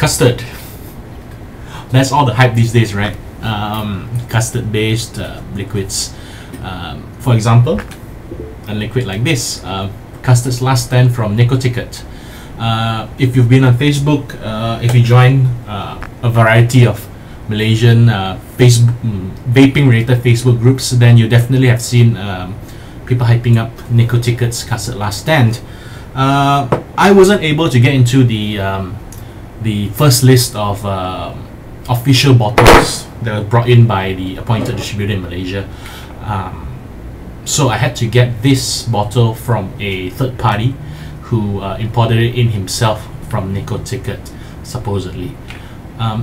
Custard. That's all the hype these days, right? Custard based liquids. For example, a liquid like this, Custard's Last Stand from Nicoticket. If you've been on Facebook, if you join a variety of Malaysian vaping related Facebook groups, then you definitely have seen people hyping up Nicoticket's Custard Last Stand. I wasn't able to get into the first list of official bottles that were brought in by the appointed distributor in Malaysia. So I had to get this bottle from a third party who imported it in himself from Nicoticket, supposedly.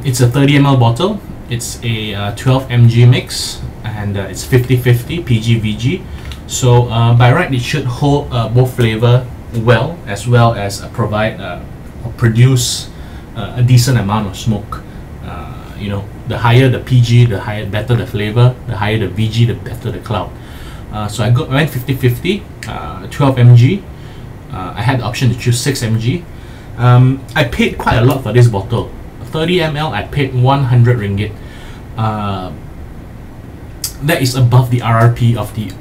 It's a 30 ml bottle. It's a 12 mg mix, and it's 50-50 PG/VG. So by right, it should hold both flavor well as provide or produce a decent amount of smoke. You know, the higher the PG, the better the flavor. The higher the VG, the better the cloud. So I went 50-50, 12 mg. I had the option to choose 6 mg. I paid quite a lot for this bottle. 30 ml, I paid 100 ringgit. That is above the RRP of the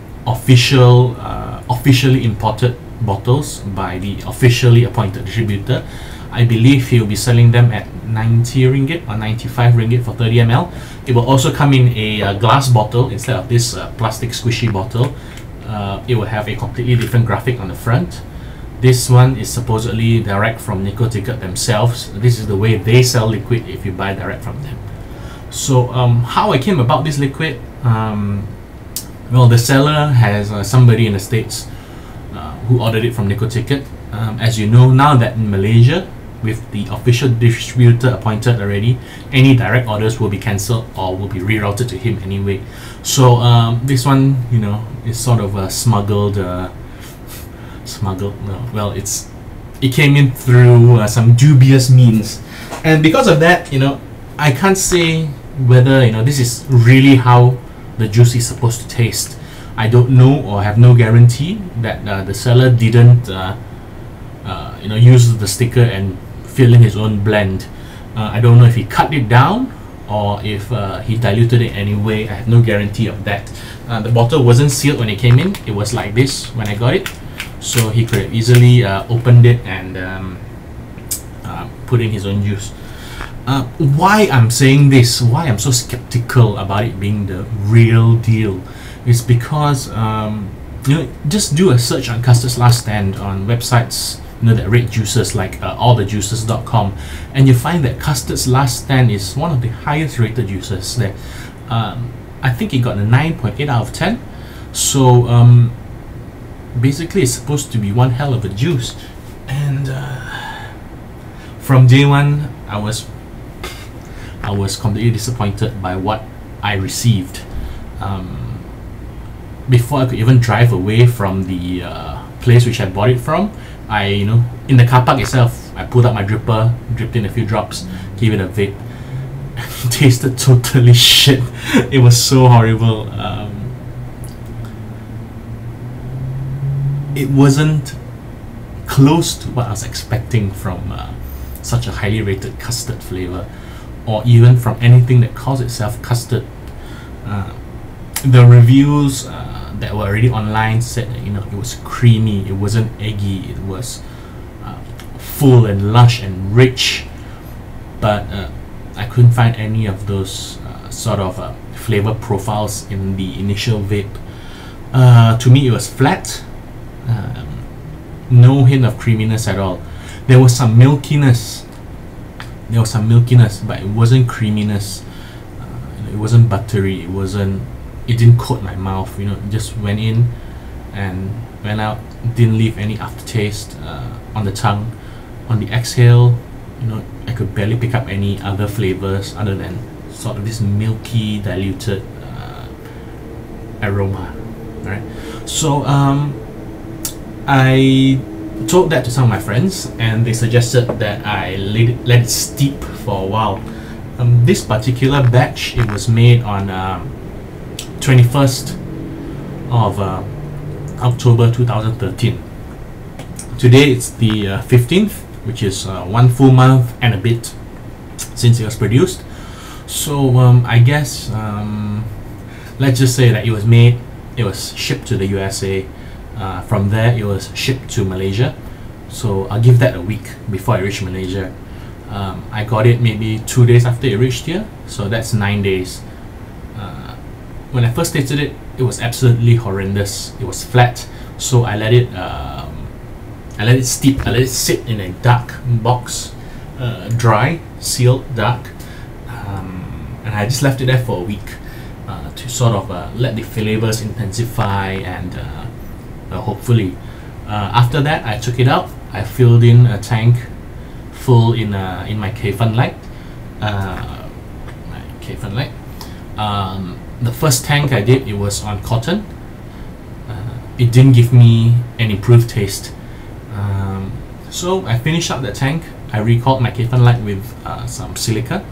officially imported bottles by the officially appointed distributor. I believe he will be selling them at 90 ringgit or 95 ringgit for 30 ml. It will also come in a glass bottle instead of this plastic squishy bottle. It will have a completely different graphic on the front. This one is supposedly direct from Nicoticket themselves. This is the way they sell liquid if you buy direct from them. So how I came about this liquid, well, the seller has somebody in the States who ordered it from Nicoticket. As you know, now that in Malaysia, with the official distributor appointed already, any direct orders will be cancelled or will be rerouted to him anyway. So this one, you know, is sort of smuggled. Well, it came in through some dubious means, and because of that, you know, I can't say whether, you know, this is really how the juice is supposed to taste. I don't know, or have no guarantee that the seller didn't you know, use the sticker and fill in his own blend. I don't know if he cut it down or if he diluted it anyway. I have no guarantee of that. The bottle wasn't sealed when it came in. It was like this when I got it, so he could have easily opened it and put in his own juice. Why I'm saying this, why I'm so skeptical about it being the real deal, is because you know, just do a search on Custard's Last Stand on websites, you know, that rate juices like allthejuices.com, and you find that Custard's Last Stand is one of the highest rated juices there. I think it got a 9.8 out of 10. So basically it's supposed to be one hell of a juice, and from day one I was completely disappointed by what I received. Before I could even drive away from the place which I bought it from, you know, in the car park itself, I pulled out my dripper, dripped in a few drops, gave it a vape. It tasted totally shit. It was so horrible. It wasn't close to what I was expecting from such a highly rated custard flavor, or even from anything that calls itself custard. The reviews that were already online said that, you know, it was creamy, it wasn't eggy, it was full and lush and rich, but I couldn't find any of those sort of flavor profiles in the initial vape. To me, it was flat, no hint of creaminess at all. There was some milkiness, but it wasn't creaminess. It wasn't buttery, it didn't coat my mouth, you know. It just went in and went out, didn't leave any aftertaste on the tongue. On the exhale, you know, I could barely pick up any other flavors other than sort of this milky, diluted aroma. Right? So I told that to some of my friends, and they suggested that I let it steep for a while. This particular batch, it was made on 21st of October 2013. Today it's the 15th, which is 1 full month and a bit since it was produced. So I guess let's just say that it was shipped to the USA. From there it was shipped to Malaysia, so I'll give that a week before I reach Malaysia. I got it maybe 2 days after it reached here, so that's 9 days. When I first tasted it, it was absolutely horrendous. It was flat, so I let it steep. I let it sit in a dark box, dry, sealed, dark, and I just left it there for a week to sort of let the flavors intensify, and hopefully after that I took it out. I filled in a tank full in my K-Fun Light. The first tank I did, it was on cotton. It didn't give me an improved taste. So I finished up the tank. I recalled my K-Fun Light with some silica.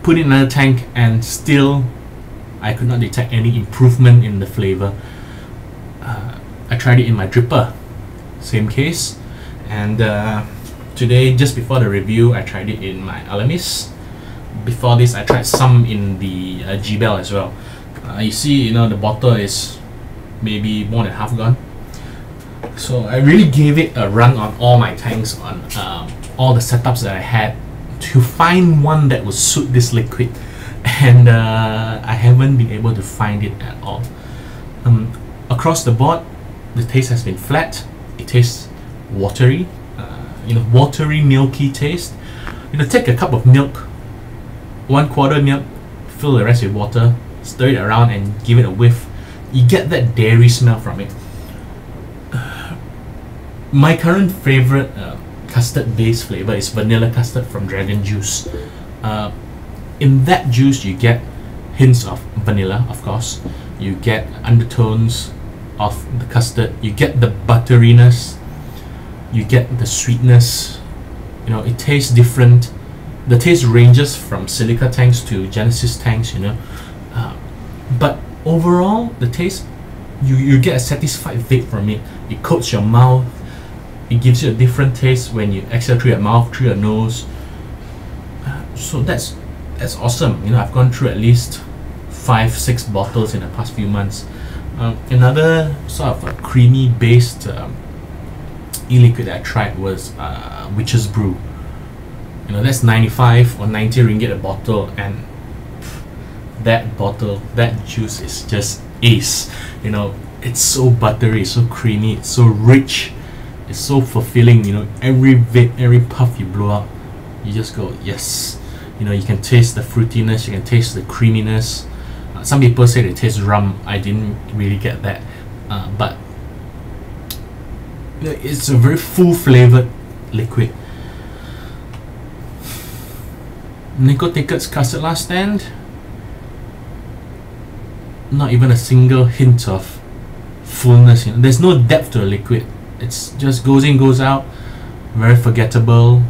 Put in another tank, and still I could not detect any improvement in the flavor. I tried it in my dripper, same case, and today, just before the review, I tried it in my Alamis. Before this, I tried some in the G-Bell as well. You see, the bottle is maybe more than half gone. So I really gave it a run on all my tanks, on all the setups that I had, to find one that would suit this liquid, and I haven't been able to find it at all. Across the board, the taste has been flat. It tastes watery, watery, milky taste. Take a cup of milk, 1/4 milk, fill the rest with water, stir it around, and give it a whiff. You get that dairy smell from it. My current favorite custard-based flavor is vanilla custard from Dragon Juice. In that juice, you get hints of vanilla, of course. You get undertones of the custard. You get the butteriness. You get the sweetness. It tastes different. The taste ranges from silica tanks to Genesis tanks. But overall, the taste, you get a satisfied vape from it. It coats your mouth. It gives you a different taste when you exhale through your mouth, through your nose. So that's awesome. I've gone through at least 5-6 bottles in the past few months. Another sort of a creamy based e-liquid that I tried was Witch's Brew. That's 95 or 90 ringgit a bottle, and that juice is just ace. It's so buttery, it's so creamy, it's so rich, it's so fulfilling. Every vape, every puff you blow out, you just go, yes. You can taste the fruitiness, you can taste the creaminess. Some people say they taste rum. I didn't really get that, but it's a very full flavored liquid. Nicoticket's Custard Last Stand, not even a single hint of fullness. There's no depth to a liquid. It's just goes in, goes out, very forgettable.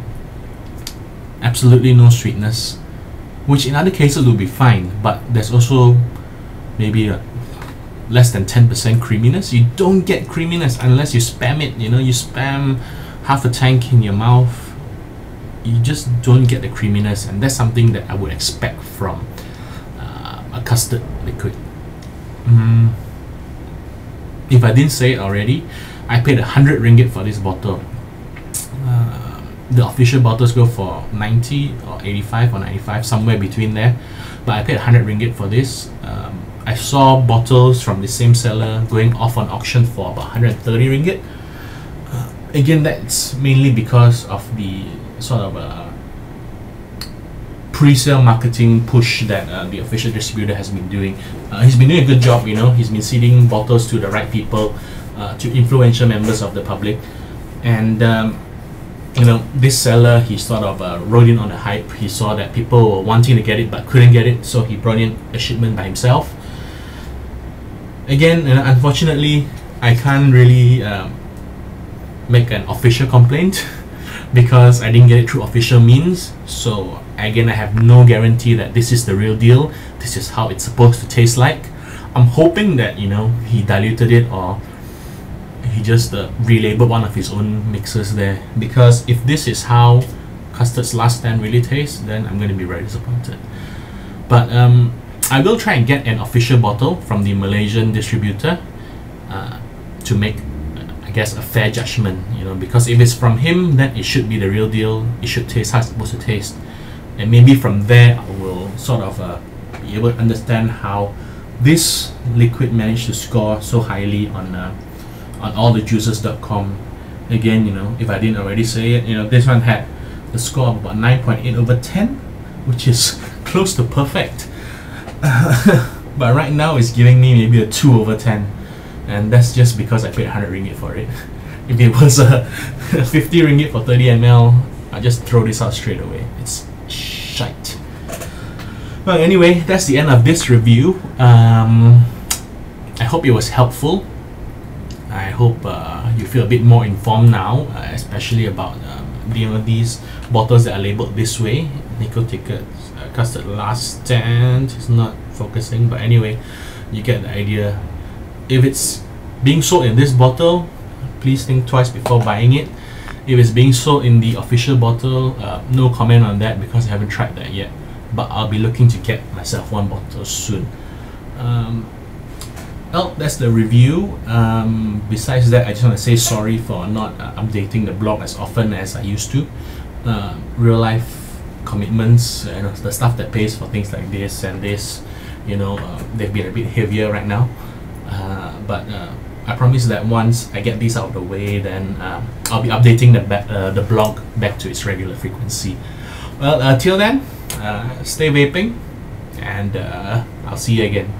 Absolutely no sweetness, which in other cases will be fine, but there's also maybe less than 10% creaminess. You don't get creaminess unless you spam it. You spam half a tank in your mouth. You just don't get the creaminess, and that's something that I would expect from a custard liquid. If I didn't say it already, I paid 100 ringgit for this bottle. The official bottles go for 90 or 85 or 95, somewhere between there, but I paid 100 ringgit for this. I saw bottles from the same seller going off on auction for about 130 ringgit. Again, that's mainly because of the sort of pre-sale marketing push that the official distributor has been doing. He's been doing a good job. He's been seeding bottles to the right people, to influential members of the public, and this seller, he sort of rode in on the hype. He saw that people were wanting to get it but couldn't get it, so he brought in a shipment by himself. Again, unfortunately, I can't really make an official complaint because I didn't get it through official means. So again, I have no guarantee that this is the real deal. This is how it's supposed to taste like. I'm hoping that he diluted it, or he just relabeled one of his own mixes there, because if this is how Custard's last stand really tastes, then I'm going to be very disappointed. But I will try and get an official bottle from the Malaysian distributor to make, I guess, a fair judgment, you know, because if it's from him, then it should be the real deal. It should taste how it's supposed to taste, and maybe from there I will sort of be able to understand how this liquid managed to score so highly on allthejuices.com. Again, you know, if I didn't already say it, you know, this one had the score of about 9.8/10, which is close to perfect. But right now it's giving me maybe a 2/10, and that's just because I paid 100 ringgit for it. If it was 50 ringgit for 30 ml, I just throw this out straight away. It's shite. Well, anyway, that's the end of this review. I hope it was helpful. I hope you feel a bit more informed now, especially about these bottles that are labeled this way. Nicoticket, Custard last stand is not focusing, but anyway, you get the idea. If it's being sold in this bottle, please think twice before buying it. If it's being sold in the official bottle, no comment on that because I haven't tried that yet, but I'll be looking to get myself one bottle soon. Well, that's the review. Besides that, I just want to say sorry for not updating the blog as often as I used to. Real life commitments, you know, the stuff that pays for things like this and this, you know, they've been a bit heavier right now. But I promise that once I get these out of the way, then I'll be updating the blog back to its regular frequency. Well, till then, stay vaping, and I'll see you again.